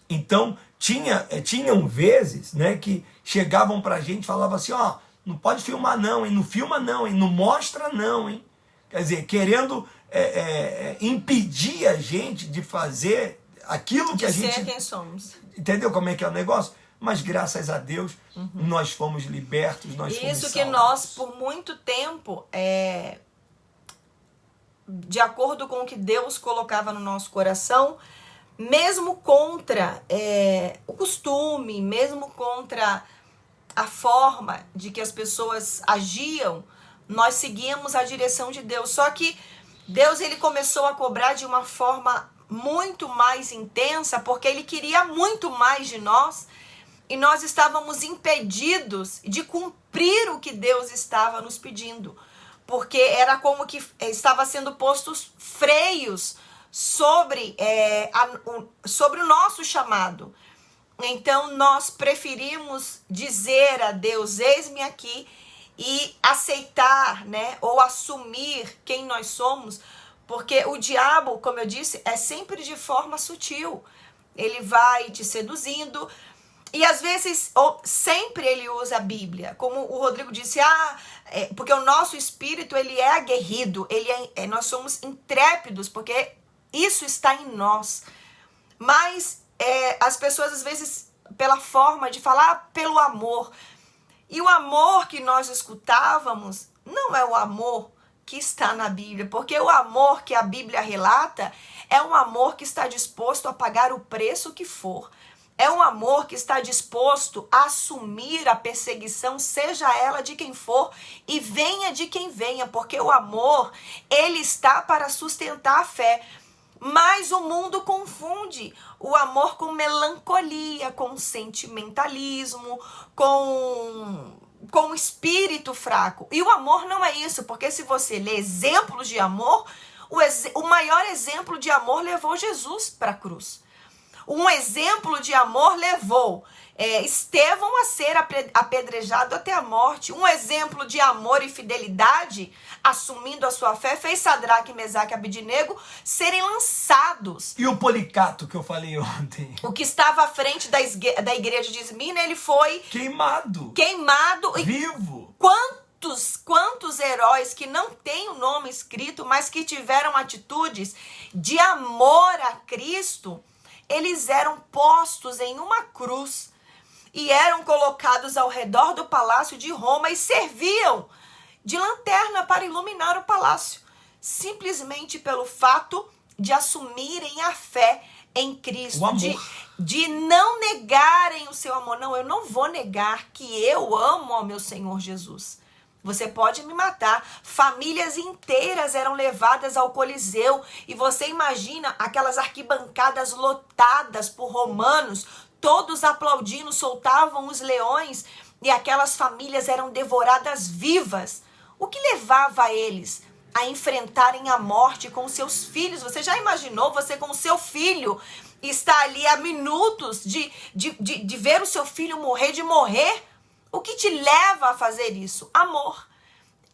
Então, tinham vezes, né, que chegavam pra gente e falavam assim, ó, não pode filmar não, hein? Não filma não, hein? Não mostra não, hein? Quer dizer, querendo impedir a gente de fazer aquilo que a gente... De ser quem somos. Entendeu como é que é o negócio? Mas graças a Deus, nós fomos libertos, nós fomos Isso salvos. que nós, por muito tempo, de acordo com o que Deus colocava no nosso coração, mesmo contra o costume, mesmo contra a forma de que as pessoas agiam, nós seguíamos a direção de Deus. Só que Deus, ele começou a cobrar de uma forma muito mais intensa, porque ele queria muito mais de nós, e nós estávamos impedidos de cumprir o que Deus estava nos pedindo, porque era como que estava sendo postos freios sobre o nosso chamado. Então nós preferimos dizer a Deus, eis-me aqui, e aceitar, né, ou assumir quem nós somos, porque o diabo, como eu disse, é sempre de forma sutil. Ele vai te seduzindo, e às vezes, ou sempre ele usa a Bíblia, como o Rodrigo disse, porque o nosso espírito, ele é aguerrido, nós somos intrépidos, porque isso está em nós. Mas as pessoas, às vezes, pela forma de falar, pelo amor. E o amor que nós escutávamos não é o amor que está na Bíblia, porque o amor que a Bíblia relata é um amor que está disposto a pagar o preço que for. É um amor que está disposto a assumir a perseguição, seja ela de quem for, e venha de quem venha, porque o amor, ele está para sustentar a fé. Mas o mundo confunde o amor com melancolia, com sentimentalismo, com espírito fraco. E o amor não é isso, porque se você lê exemplos de amor, o maior exemplo de amor levou Jesus para a cruz. Um exemplo de amor levou Estevão a ser apedrejado até a morte. Um exemplo de amor e fidelidade, assumindo a sua fé, fez Sadraque, Mesaque e Abednego serem lançados. E o Policarpo, que eu falei ontem? O que estava à frente da igreja de Esmirna, ele foi... Queimado. Vivo. Quantos heróis que não têm o nome escrito, mas que tiveram atitudes de amor a Cristo, eles eram postos em uma cruz e eram colocados ao redor do palácio de Roma e serviam de lanterna para iluminar o palácio, simplesmente pelo fato de assumirem a fé em Cristo, de não negarem o seu amor. Não, eu não vou negar que eu amo ao meu Senhor Jesus. Você pode me matar. Famílias inteiras eram levadas ao Coliseu. E você imagina aquelas arquibancadas lotadas por romanos, todos aplaudindo, soltavam os leões e aquelas famílias eram devoradas vivas. O que levava eles a enfrentarem a morte com seus filhos? Você já imaginou você com o seu filho estar ali a minutos de ver o seu filho morrer, de morrer? O que te leva a fazer isso? Amor.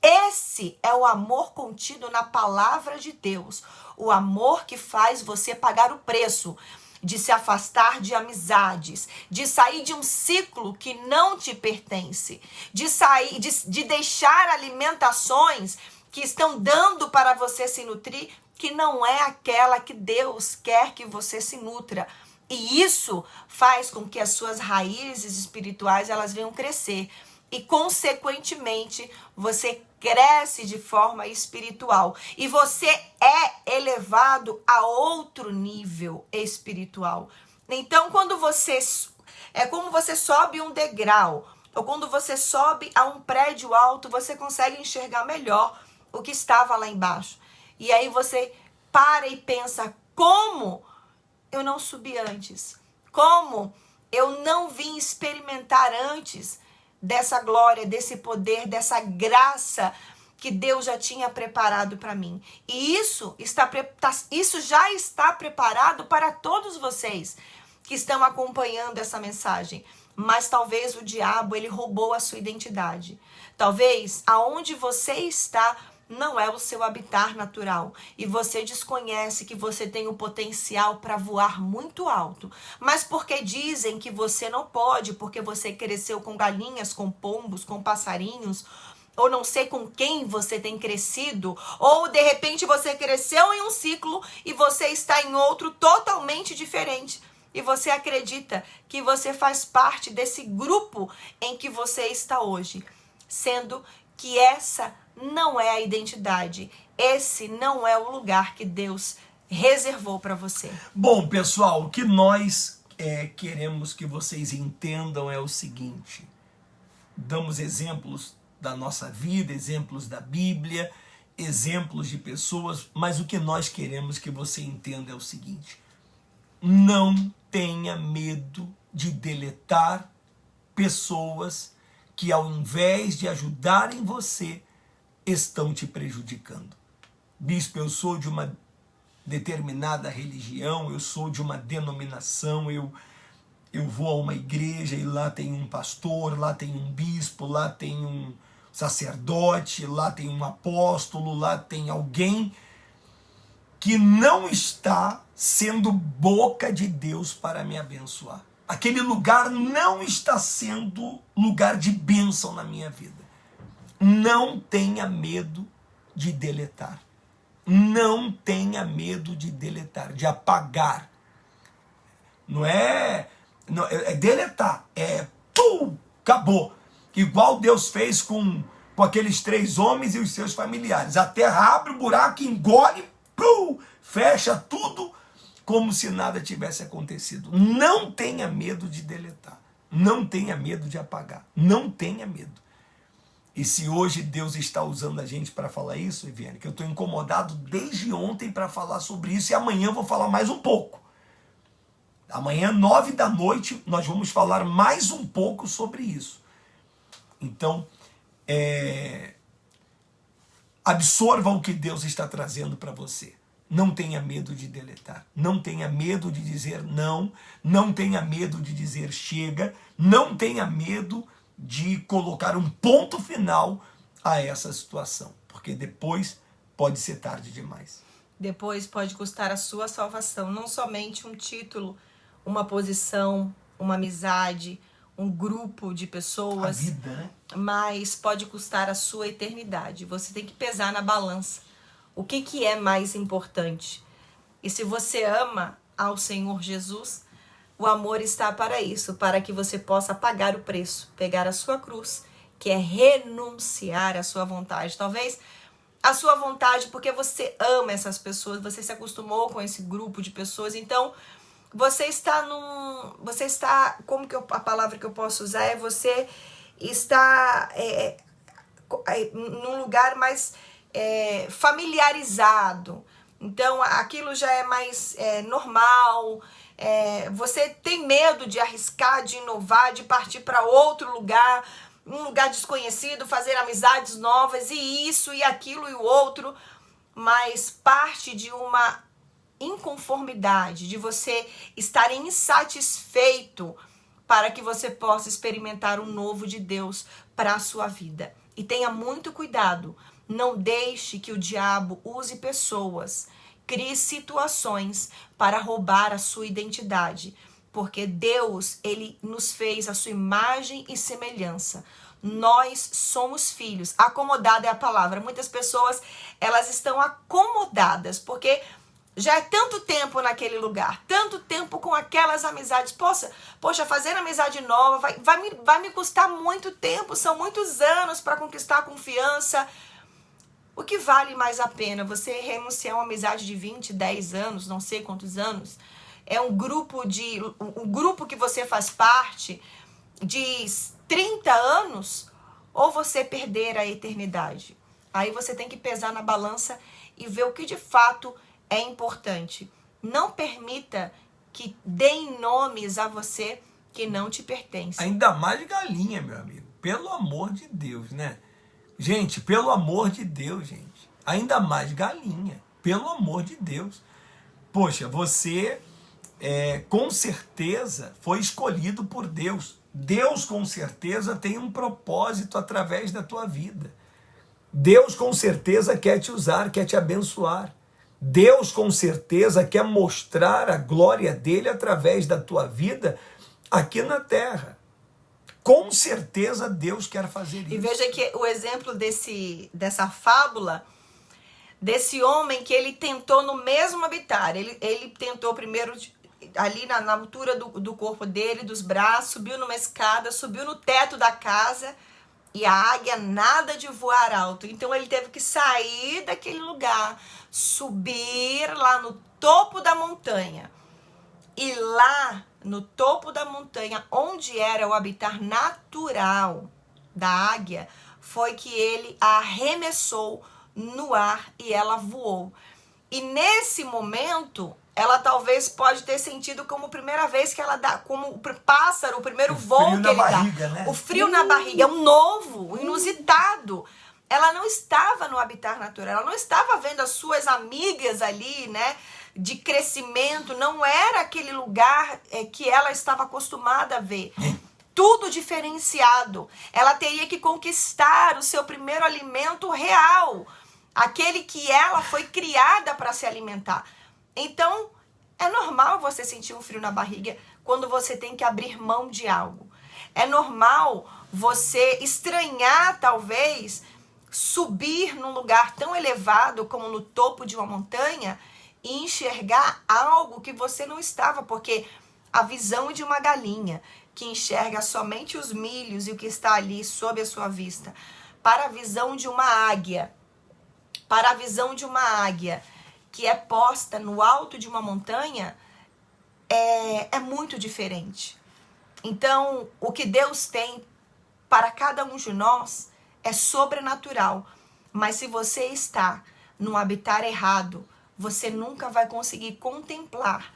Esse é o amor contido na palavra de Deus. O amor que faz você pagar o preço de se afastar de amizades, de sair de um ciclo que não te pertence, de deixar alimentações que estão dando para você se nutrir, que não é aquela que Deus quer que você se nutra. E isso faz com que as suas raízes espirituais elas venham crescer. E, consequentemente, você cresce de forma espiritual. E você é elevado a outro nível espiritual. Então, quando você... É como você sobe um degrau. Ou quando você sobe a um prédio alto, você consegue enxergar melhor o que estava lá embaixo. E aí você para e pensa, como eu não subi antes? Como eu não vim experimentar antes dessa glória, desse poder, dessa graça que Deus já tinha preparado para mim. E isso já está preparado para todos vocês que estão acompanhando essa mensagem. Mas talvez o diabo, ele roubou a sua identidade. Talvez aonde você está não é o seu habitat natural. E você desconhece que você tem o potencial para voar muito alto. Mas porque dizem que você não pode, porque você cresceu com galinhas, com pombos, com passarinhos, ou não sei com quem você tem crescido, ou de repente você cresceu em um ciclo e você está em outro totalmente diferente. E você acredita que você faz parte desse grupo em que você está hoje, sendo que essa não é a identidade. Esse não é o lugar que Deus reservou para você. Bom, pessoal, o que nós queremos que vocês entendam é o seguinte. Damos exemplos da nossa vida, exemplos da Bíblia, exemplos de pessoas, mas o que nós queremos que você entenda é o seguinte. Não tenha medo de deletar pessoas que, ao invés de ajudarem você, estão te prejudicando. Bispo, eu sou de uma determinada religião, eu sou de uma denominação, eu vou a uma igreja e lá tem um pastor, lá tem um bispo, lá tem um sacerdote, lá tem um apóstolo, lá tem alguém que não está sendo boca de Deus para me abençoar. Aquele lugar não está sendo lugar de bênção na minha vida. Não tenha medo de deletar. Não tenha medo de deletar, de apagar. Não é deletar, acabou. Igual Deus fez com aqueles 3 homens e os seus familiares. A terra abre o buraco, engole, fecha tudo, como se nada tivesse acontecido. Não tenha medo de deletar. Não tenha medo de apagar. Não tenha medo. E se hoje Deus está usando a gente para falar isso, Eviane, que eu estou incomodado desde ontem para falar sobre isso, e amanhã eu vou falar mais um pouco. Amanhã, 9 da noite, nós vamos falar mais um pouco sobre isso. Então, absorva o que Deus está trazendo para você. Não tenha medo de deletar. Não tenha medo de dizer não. Não tenha medo de dizer chega. Não tenha medo de colocar um ponto final a essa situação. Porque depois pode ser tarde demais. Depois pode custar a sua salvação. Não somente um título, uma posição, uma amizade, um grupo de pessoas. A vida, né? Mas pode custar a sua eternidade. Você tem que pesar na balança. O que é mais importante? E se você ama ao Senhor Jesus, o amor está para isso, para que você possa pagar o preço, pegar a sua cruz, que é renunciar à sua vontade. Talvez a sua vontade, porque você ama essas pessoas, você se acostumou com esse grupo de pessoas, então você está como que a palavra que eu posso usar é você está num lugar mais familiarizado. Então aquilo já é mais normal. Você tem medo de arriscar, de inovar, de partir para outro lugar, um lugar desconhecido, fazer amizades novas, e isso, e aquilo, e o outro, mas parte de uma inconformidade, de você estar insatisfeito para que você possa experimentar o novo de Deus para a sua vida. E tenha muito cuidado, não deixe que o diabo use pessoas, crie situações para roubar a sua identidade, porque Deus, ele nos fez a sua imagem e semelhança. Nós somos filhos. Acomodada é a palavra. Muitas pessoas, elas estão acomodadas, porque já é tanto tempo naquele lugar, tanto tempo com aquelas amizades. Poxa, fazer amizade nova vai me custar muito tempo, são muitos anos para conquistar a confiança. O que vale mais a pena? Você renunciar a uma amizade de 20, 10 anos, não sei quantos anos, é um grupo que você faz parte de 30 anos, ou você perder a eternidade? Aí você tem que pesar na balança e ver o que de fato é importante. Não permita que deem nomes a você que não te pertencem. Ainda mais de galinha, meu amigo. Pelo amor de Deus, né? Gente, pelo amor de Deus, gente. Ainda mais galinha. Pelo amor de Deus. Poxa, você com certeza foi escolhido por Deus. Deus com certeza tem um propósito através da tua vida. Deus com certeza quer te usar, quer te abençoar. Deus com certeza quer mostrar a glória dele através da tua vida aqui na terra. Com certeza Deus quer fazer isso. E veja que o exemplo dessa fábula, desse homem que ele tentou no mesmo habitar. Ele tentou primeiro ali na altura do corpo dele, dos braços, subiu numa escada, subiu no teto da casa, e a águia nada de voar alto. Então ele teve que sair daquele lugar, subir lá no topo da montanha. E lá no topo da montanha, onde era o habitar natural da águia, foi que ele a arremessou no ar e ela voou. E nesse momento, ela talvez pode ter sentido como a primeira vez que ela dá, como o pássaro, o primeiro voo que ele dá. Né? O frio na barriga, é um novo, um inusitado. Ela não estava no habitat natural, ela não estava vendo as suas amigas ali, né, de crescimento, não era aquele lugar que ela estava acostumada a ver. Tudo diferenciado. Ela teria que conquistar o seu primeiro alimento real, aquele que ela foi criada para se alimentar. Então, é normal você sentir um frio na barriga quando você tem que abrir mão de algo. É normal você estranhar, talvez, subir num lugar tão elevado como no topo de uma montanha e enxergar algo que você não estava, porque a visão de uma galinha que enxerga somente os milhos e o que está ali sob a sua vista, para a visão de uma águia, que é posta no alto de uma montanha, é muito diferente. Então, o que Deus tem para cada um de nós é sobrenatural. Mas se você está no habitat errado, você nunca vai conseguir contemplar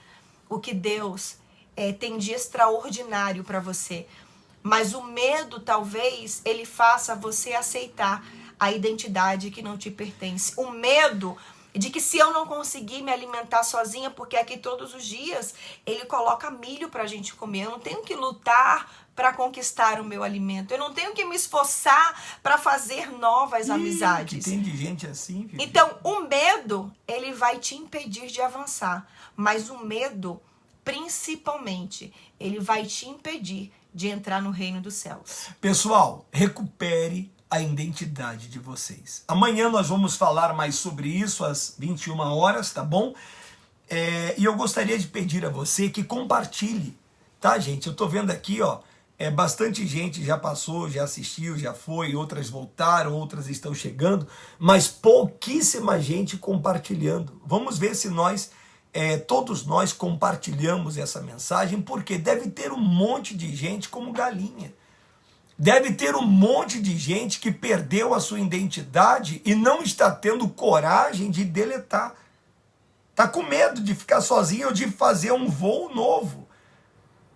o que Deus tem de extraordinário para você. Mas o medo, talvez, ele faça você aceitar a identidade que não te pertence. O medo de que se eu não conseguir me alimentar sozinha, porque aqui todos os dias ele coloca milho pra gente comer, eu não tenho que lutar para conquistar o meu alimento, eu não tenho que me esforçar para fazer novas amizades. Tem de gente assim, filho. Então, o medo, ele vai te impedir de avançar, mas o medo, principalmente, ele vai te impedir de entrar no reino dos céus. Pessoal, recupere a identidade de vocês. Amanhã nós vamos falar mais sobre isso às 21 horas, tá bom? E eu gostaria de pedir a você que compartilhe, tá, gente? Eu tô vendo aqui, ó, bastante gente já passou, já assistiu, já foi, outras voltaram, outras estão chegando, mas pouquíssima gente compartilhando. Vamos ver se nós, todos nós compartilhamos essa mensagem, porque deve ter um monte de gente como galinha. Deve ter um monte de gente que perdeu a sua identidade e não está tendo coragem de deletar. Está com medo de ficar sozinho ou de fazer um voo novo.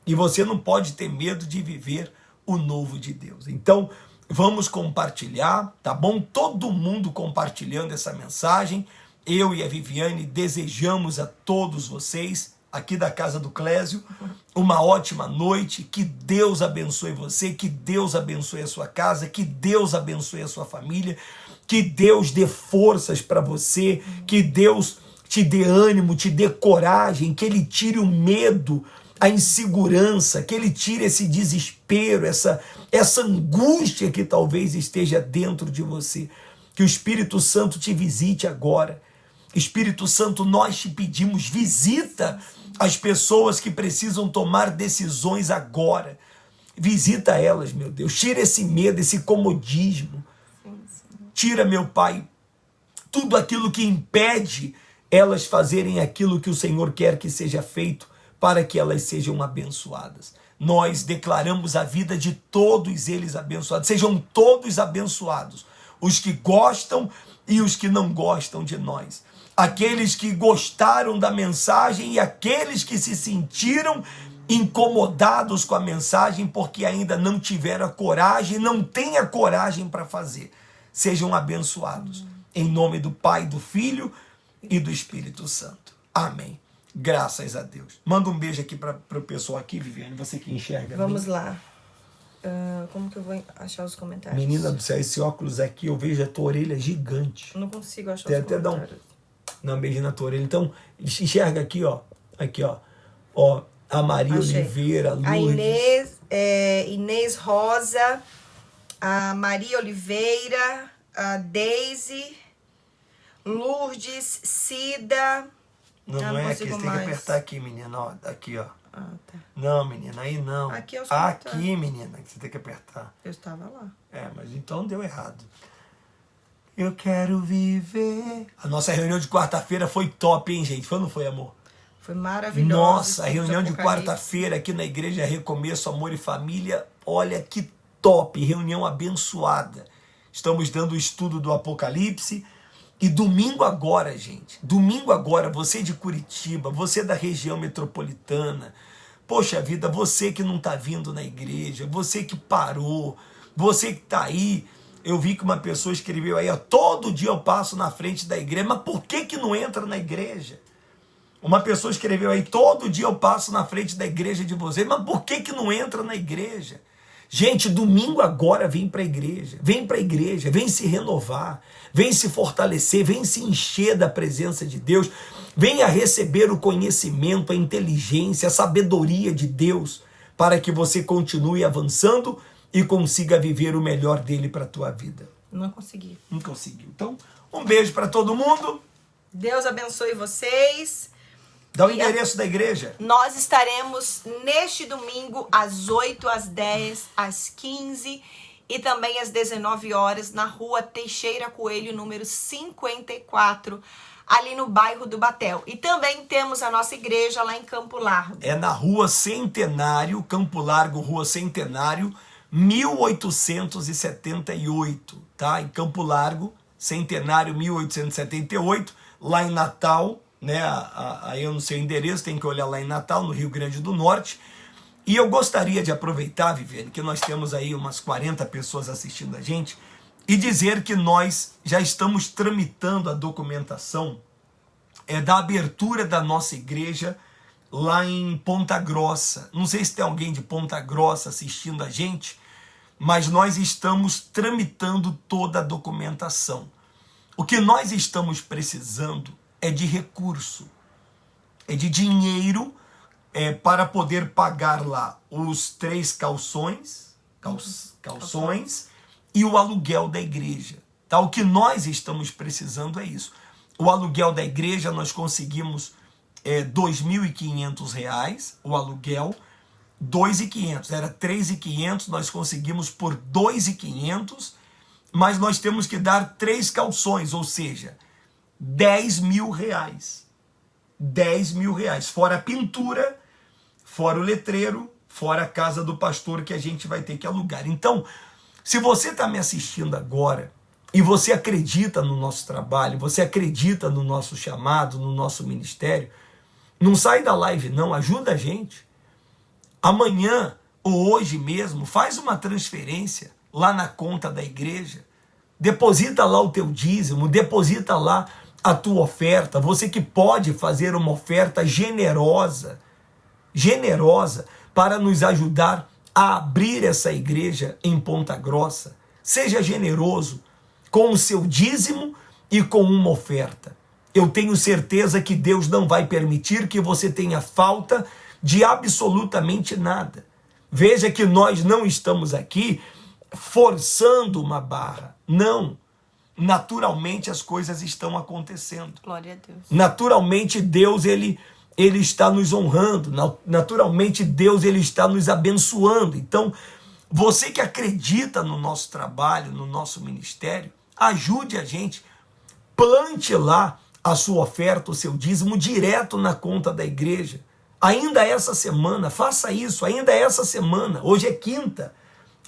E você não pode ter medo de viver o novo de Deus. Então, vamos compartilhar, tá bom? Todo mundo compartilhando essa mensagem. Eu e a Viviane desejamos a todos vocês, aqui da Casa do Clésio, uma ótima noite, que Deus abençoe você, que Deus abençoe a sua casa, que Deus abençoe a sua família, que Deus dê forças para você, que Deus te dê ânimo, te dê coragem, que Ele tire o medo, a insegurança, que Ele tire esse desespero, essa angústia que talvez esteja dentro de você, que o Espírito Santo te visite agora. Espírito Santo, nós te pedimos, visita as pessoas que precisam tomar decisões agora. Visita elas, meu Deus. Tira esse medo, esse comodismo. Tira, meu Pai, tudo aquilo que impede elas fazerem aquilo que o Senhor quer que seja feito para que elas sejam abençoadas. Nós declaramos a vida de todos eles abençoados. Sejam todos abençoados. Os que gostam e os que não gostam de nós. Aqueles que gostaram da mensagem e aqueles que se sentiram incomodados com a mensagem porque ainda não tiveram a coragem, não têm a coragem para fazer. sejam abençoados. Em nome do Pai, do Filho e do Espírito Santo. Amém. Graças a Deus. Manda um beijo aqui para o pessoal aqui, Viviane, você que enxerga. Vamos lá. Como que eu vou achar os comentários? Menina do céu, esse óculos aqui, eu vejo a tua orelha gigante. Não consigo achar Tem os até comentários. Dá um beijinho na tua orelha. Então, enxerga aqui, ó. Aqui, ó. Ó, a Maria Achei. Oliveira, a Lourdes. A Inês Rosa, a Maria Oliveira, a Deise, Lourdes, Cida. Não é aqui, você consigo tem que mais. apertar aqui, menina, ó. Aqui, ó. Ah, tá. Não, menina, aí não. Aqui é os Aqui, comentários. menina, que você tem que apertar. Eu estava lá. É, mas então deu errado. Eu quero viver. A nossa reunião de quarta-feira foi top, hein, gente? Foi ou não foi, amor? Foi maravilhoso. Nossa, a Estudos reunião de Apocalipse. quarta-feira aqui na Igreja Recomeço, Amor e Família. Olha que top, reunião abençoada. Estamos dando o estudo do Apocalipse. E domingo agora, gente, domingo agora, você de Curitiba, você da região metropolitana, poxa vida, você que não está vindo na igreja, você que parou, você que está aí, eu vi que uma pessoa escreveu aí, ó, todo dia eu passo na frente da igreja, mas por que não entra na igreja? Uma pessoa escreveu aí, todo dia eu passo na frente da igreja de vocês, mas por que não entra na igreja? Gente, domingo agora vem para a igreja, vem se renovar, vem se fortalecer, vem se encher da presença de Deus, venha receber o conhecimento, a inteligência, a sabedoria de Deus, para que você continue avançando e consiga viver o melhor dele para a tua vida. Não consegui. Não conseguiu. Então, um beijo para todo mundo. Deus abençoe vocês. Dá o endereço da igreja. Nós estaremos neste domingo às 8, às 10, às 15 e também às 19 horas na rua Teixeira Coelho, número 54, ali no bairro do Batel. E também temos a nossa igreja lá em Campo Largo. É na Rua Centenário, Campo Largo, Rua Centenário, 1878, tá? Em Campo Largo, Centenário 1878, lá em Natal, né? Aí eu não sei o endereço, tem que olhar lá em Natal, no Rio Grande do Norte. E eu gostaria de aproveitar, Viviane, que nós temos aí umas 40 pessoas assistindo a gente, e dizer que nós já estamos tramitando a documentação da abertura da nossa igreja lá em Ponta Grossa. Não sei se tem alguém de Ponta Grossa assistindo a gente, mas nós estamos tramitando toda a documentação. O que nós estamos precisando é de recurso, é de dinheiro para poder pagar lá os 3 calções e o aluguel da igreja. Tá? O que nós estamos precisando é isso. O aluguel da igreja nós conseguimos R$ 2.500, o aluguel, 2.500, era 3.500, nós conseguimos por 2.500, mas nós temos que dar 3 calções, ou seja, R$ 10.000, fora a pintura, fora o letreiro, fora a casa do pastor que a gente vai ter que alugar. Então, se você está me assistindo agora e você acredita no nosso trabalho, você acredita no nosso chamado, no nosso ministério, não sai da live não, ajuda a gente. Amanhã ou hoje mesmo, faz uma transferência lá na conta da igreja, deposita lá o teu dízimo, deposita lá a tua oferta, você que pode fazer uma oferta generosa para nos ajudar a abrir essa igreja em Ponta Grossa. Seja generoso com o seu dízimo e com uma oferta. Eu tenho certeza que Deus não vai permitir que você tenha falta de absolutamente nada. Veja que nós não estamos aqui forçando uma barra. Não. Naturalmente as coisas estão acontecendo. Glória a Deus. Naturalmente Deus ele está nos honrando. Naturalmente Deus ele está nos abençoando. Então, você que acredita no nosso trabalho, no nosso ministério, ajude a gente. Plante lá a sua oferta, o seu dízimo direto na conta da igreja. Ainda essa semana, faça isso, ainda essa semana. Hoje é quinta,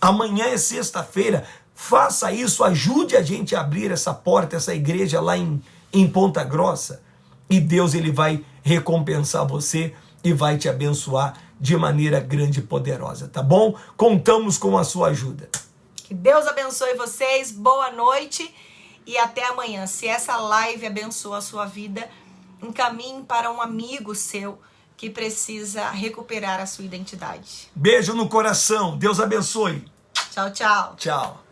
amanhã é sexta-feira. Faça isso, ajude a gente a abrir essa porta, essa igreja lá em Ponta Grossa. E Deus ele vai recompensar você e vai te abençoar de maneira grande e poderosa, tá bom? Contamos com a sua ajuda. Que Deus abençoe vocês, boa noite e até amanhã. Se essa live abençoa a sua vida, encaminhe para um amigo seu que precisa recuperar a sua identidade. Beijo no coração. Deus abençoe. Tchau, tchau. Tchau.